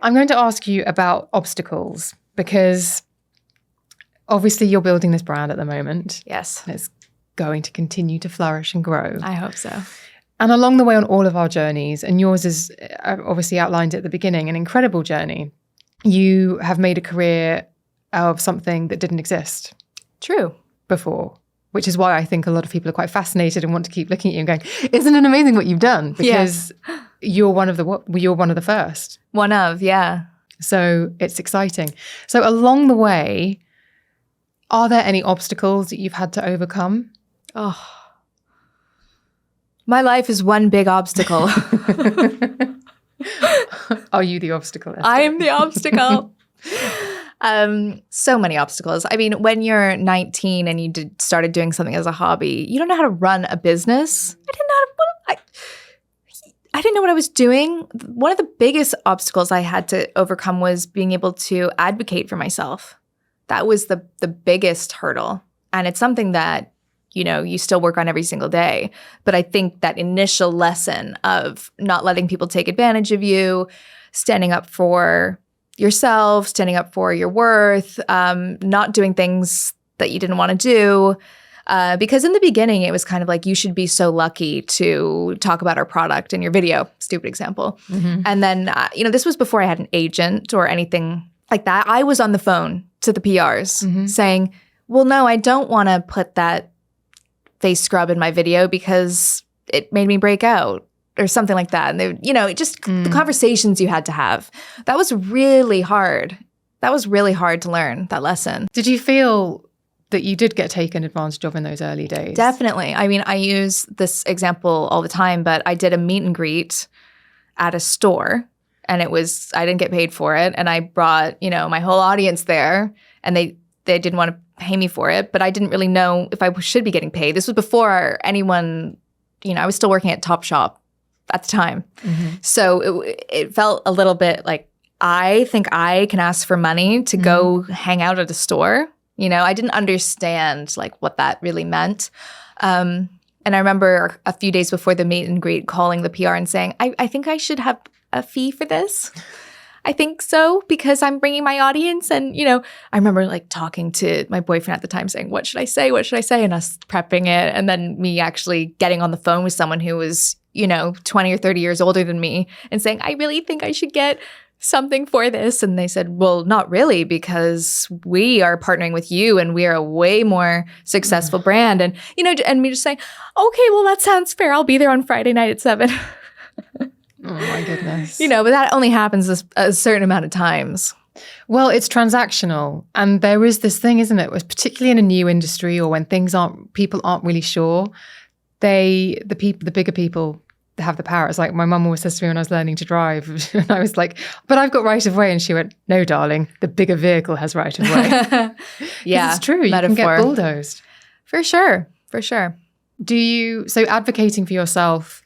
I'm going to ask you about obstacles because obviously you're building this brand at the moment. Yes. It's going to continue to flourish and grow. I hope so. And along the way on all of our journeys, and yours is obviously outlined at the beginning, an incredible journey. You have made a career of something that didn't exist. True. Before, which is why I think a lot of people are quite fascinated and want to keep looking at you and going, isn't it amazing what you've done? Because you're one of the first. One of, yeah. So it's exciting. So along the way, are there any obstacles that you've had to overcome? Oh, my life is one big obstacle. Are you the obstacle, Esther? I am the obstacle. So many obstacles. I mean, when you're 19 and you started doing something as a hobby, you don't know how to run a business. I didn't know what I was doing. One of the biggest obstacles I had to overcome was being able to advocate for myself. That was the biggest hurdle. And it's something that, you still work on every single day. But I think that initial lesson of not letting people take advantage of you, standing up for yourself, standing up for your worth, not doing things that you didn't want to do. Because in the beginning, it was kind of like, you should be so lucky to talk about our product in your video. Stupid example. Mm-hmm. And then, this was before I had an agent or anything like that. I was on the phone to the PRs saying, well, no, I don't want to put that face scrub in my video because it made me break out or something like that. And they, the conversations you had to have. That was really hard. That was really hard to learn, that lesson. Did you feel that you did get taken advantage of in those early days? Definitely. I mean, I use this example all the time, but I did a meet and greet at a store and I didn't get paid for it. And I brought, my whole audience there and they didn't want to pay me for it, but I didn't really know if I should be getting paid. This was before anyone, I was still working at Topshop at the time. Mm-hmm. So it felt a little bit like, I think I can ask for money to go hang out at a store. I didn't understand what that really meant. And I remember a few days before the meet and greet calling the PR and saying, I think I should have a fee for this. I think so, because I'm bringing my audience. And, I remember talking to my boyfriend at the time saying, what should I say? What should I say? And us prepping it. And then me actually getting on the phone with someone who was, 20 or 30 years older than me and saying, I really think I should get something for this. And they said, well, not really, because we are partnering with you and we are a way more successful brand. And, and me just saying, okay, well, that sounds fair. I'll be there on Friday night at 7. Oh my goodness. But that only happens a certain amount of times. Well, it's transactional. And there is this thing, isn't it? Particularly in a new industry or when people aren't really sure, the bigger people have the power. It's like my mum always says to me when I was learning to drive, and I was like, but I've got right of way. And she went, no, darling, the bigger vehicle has right of way. Yeah, it's true. Metaphor. You can get bulldozed. For sure. So advocating for yourself,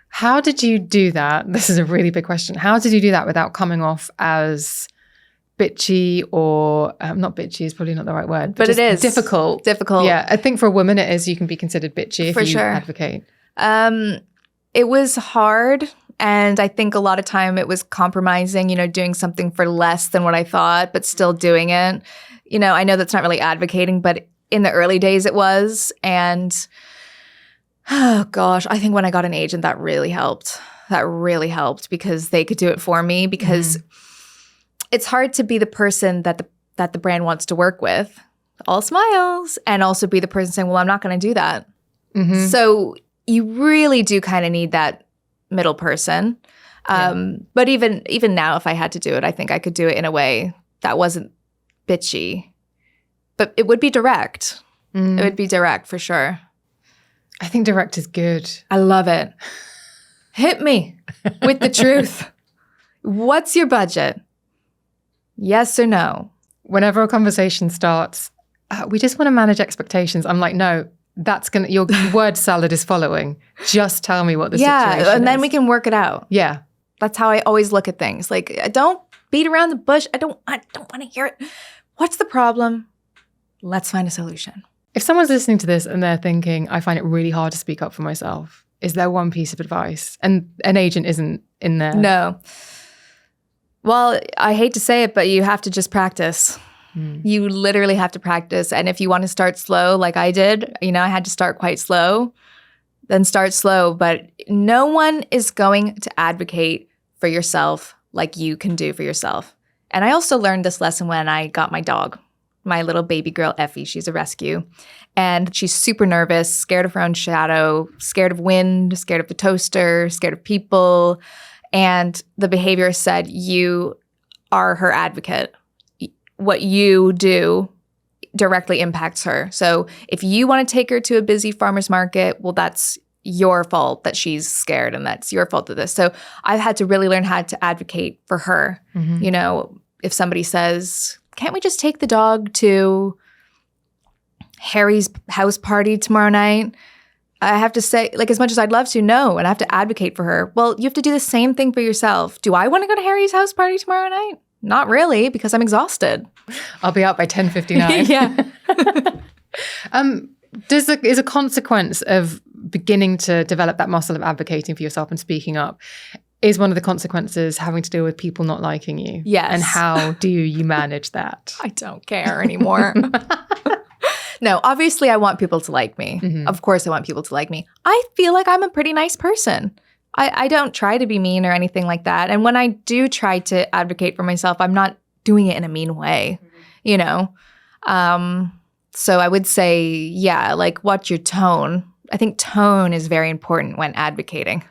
how did you do that? This is a really big question. How did you do that without coming off as bitchy or not bitchy is probably not the right word, but it is difficult. Yeah, I think for a woman it is. You can be considered bitchy if you advocate. It was hard, and I think a lot of time it was compromising. Doing something for less than what I thought, but still doing it. I know that's not really advocating, but in the early days it was. And oh gosh, I think when I got an agent, that really helped. That really helped because they could do it for me. Because it's hard to be the person that the brand wants to work with, all smiles, and also be the person saying, well, I'm not going to do that. Mm-hmm. So you really do kind of need that middle person. But even now, if I had to do it, I think I could do it in a way that wasn't bitchy. But it would be direct. It would be direct for sure. I think direct is good. I love it. Hit me with the truth. What's your budget? Yes or no? Whenever a conversation starts, we just want to manage expectations. I'm like, no, your word salad is following. Just tell me what the situation is. Yeah, and then we can work it out. Yeah. That's how I always look at things. Don't beat around the bush. I don't want to hear it. What's the problem? Let's find a solution. If someone's listening to this and they're thinking, I find it really hard to speak up for myself, is there one piece of advice? And an agent isn't in there. No. Well, I hate to say it, but you have to just practice. You literally have to practice. And if you want to start slow like I did, I had to start quite slow, then start slow. But no one is going to advocate for yourself like you can do for yourself. And I also learned this lesson when I got my dog, my little baby girl, Effie. She's a rescue. And she's super nervous, scared of her own shadow, scared of wind, scared of the toaster, scared of people. And the behaviorist said, you are her advocate. What you do directly impacts her. So if you want to take her to a busy farmer's market, well, that's your fault that she's scared, and that's your fault of this. So I've had to really learn how to advocate for her. If somebody says, can't we just take the dog to Harry's house party tomorrow night? I have to say, as much as I'd love to, no, and I have to advocate for her. Well, you have to do the same thing for yourself. Do I want to go to Harry's house party tomorrow night? Not really, because I'm exhausted. I'll be out by 10:59. Yeah. Is a consequence of beginning to develop that muscle of advocating for yourself and speaking up, is one of the consequences having to deal with people not liking you? Yes. And how do you manage that? I don't care anymore. No, obviously I want people to like me. Of course I want people to like me. I feel like I'm a pretty nice person. I don't try to be mean or anything like that. And when I do try to advocate for myself, I'm not doing it in a mean way, So I would say, yeah, watch your tone. I think tone is very important when advocating.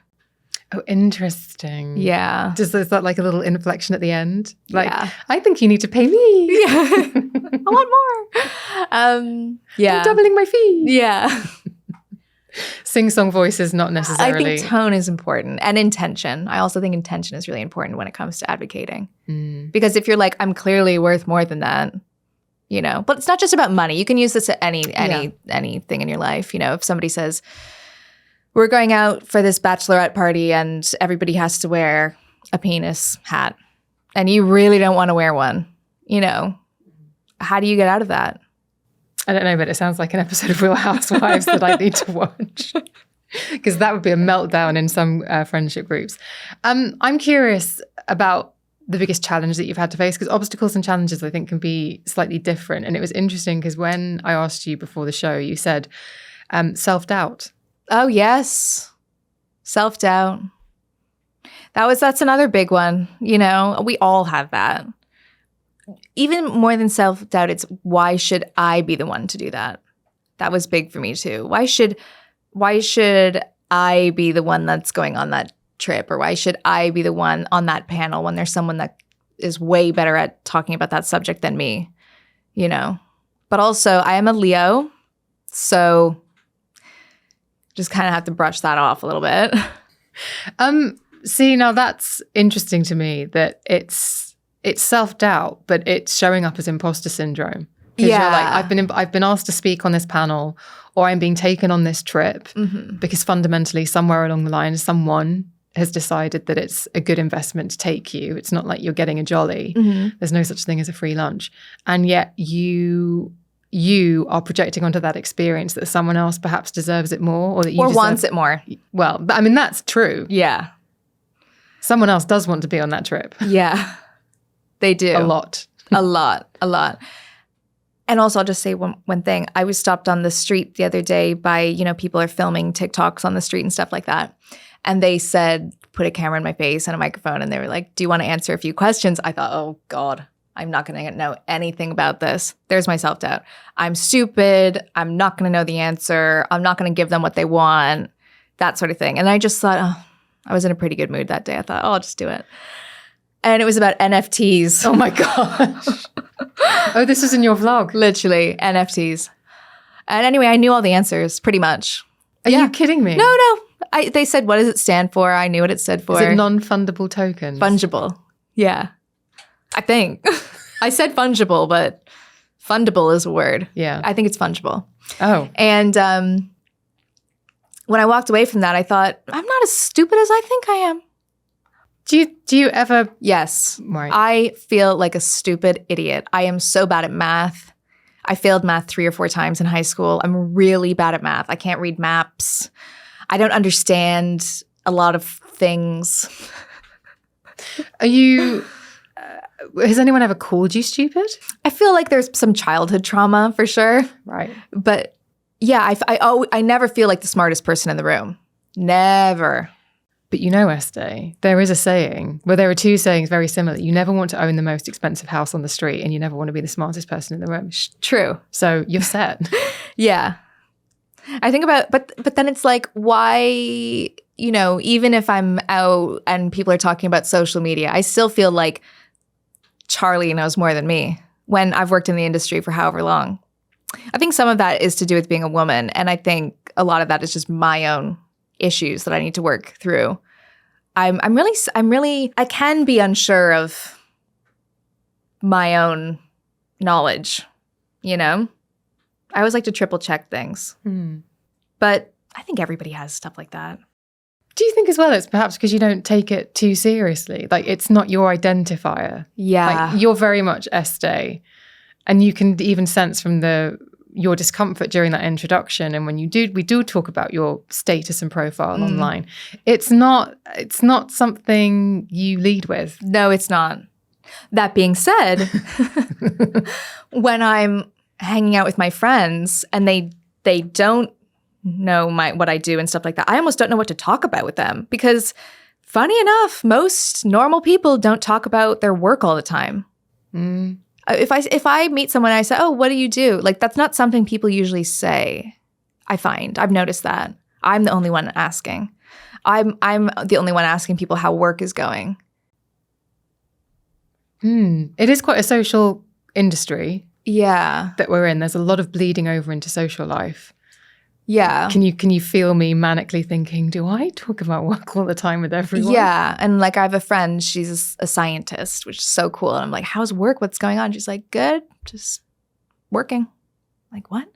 Oh, interesting. Yeah. Is that like a little inflection at the end? Yeah. I think you need to pay me. Yeah. I want more. Yeah. I'm doubling my fee. Yeah. Sing-song voice is not necessarily. I think tone is important, and intention. I also think intention is really important when it comes to advocating. Because if you're like, I'm clearly worth more than that, but it's not just about money. You can use this at anything in your life. If somebody says, we're going out for this bachelorette party and everybody has to wear a penis hat and you really don't want to wear one, how do you get out of that? I don't know, but it sounds like an episode of Real Housewives that I need to watch, because that would be a meltdown in some friendship groups. I'm curious about the biggest challenge that you've had to face, because obstacles and challenges, I think, can be slightly different. And it was interesting because when I asked you before the show, you said self-doubt. Oh, yes. Self-doubt. That's another big one. We all have that. Even more than self-doubt, it's why should I be the one to do that? That was big for me too. Why should I be the one that's going on that trip? Or why should I be the one on that panel when there's someone that is way better at talking about that subject than me? But also, I am a Leo, so just kind of have to brush that off a little bit. See, now that's interesting to me, that it's self-doubt, but it's showing up as imposter syndrome. Because you're like, I've been asked to speak on this panel, or I'm being taken on this trip because fundamentally somewhere along the line someone has decided that it's a good investment to take you. It's not like you're getting a jolly. There's no such thing as a free lunch. And yet you are projecting onto that experience that someone else perhaps deserves it more, or that you wants it more. Well, I mean, that's true. Yeah. Someone else does want to be on that trip. Yeah. They do. A lot. A lot. And also, I'll just say one thing. I was stopped on the street the other day by, people are filming TikToks on the street and stuff like that. And they said, put a camera in my face and a microphone. And they were like, do you want to answer a few questions? I thought, oh, God, I'm not going to know anything about this. There's my self-doubt. I'm stupid. I'm not going to know the answer. I'm not going to give them what they want, that sort of thing. And I just thought, I was in a pretty good mood that day. I thought, I'll just do it. And it was about NFTs. Oh, my gosh. Oh, this is in your vlog. Literally, NFTs. And anyway, I knew all the answers, pretty much. Are you kidding me? No. They said, what does it stand for? I knew what it stood for. Is it non-fundable tokens? Fungible. Yeah. I think. I said fungible, but fundable is a word. Yeah. I think it's fungible. Oh. And when I walked away from that, I thought, I'm not as stupid as I think I am. Do you ever? Yes. Right. I feel like a stupid idiot. I am so bad at math. I failed math 3 or 4 times in high school. I'm really bad at math. I can't read maps. I don't understand a lot of things. Are you Has anyone ever called you stupid? I feel like there's some childhood trauma for sure. Right. But yeah, I never feel like the smartest person in the room. Never. But you know, Estée, there is a saying, well, there are two sayings very similar. You never want to own the most expensive house on the street, and you never want to be the smartest person in the room. True. So you're set. Yeah. I think about, but then it's like, why, you know, even if I'm out and people are talking about social media, I still feel like Charlie knows more than me when I've worked in the industry for however long. I think some of that is to do with being a woman. And I think a lot of that is just my own issues that I need to work through. I can be unsure of my own knowledge, you know? I always like to triple check things. But I think everybody has stuff like that. Do you think as well it's perhaps because you don't take it too seriously? Like, it's not your identifier. Yeah. Like, you're very much Estée. And you can even sense from your discomfort during that introduction, and when we do talk about your status and profile online, it's not something you lead with. No, it's not. That being said, when I'm hanging out with my friends and they don't know what I do and stuff like that, I almost don't know what to talk about with them, because funny enough, most normal people don't talk about their work all the time. If I meet someone and I say, "Oh, what do you do?" Like, that's not something people usually say. I've noticed that. I'm the only one asking. I'm the only one asking people how work is going. It is quite a social industry. Yeah. That we're in. There's a lot of bleeding over into social life. Yeah. Can you feel me manically thinking, do I talk about work all the time with everyone? Yeah. And like, I have a friend, she's a scientist, which is so cool. And I'm like, how's work? What's going on? She's like, good, just working. I'm like, what?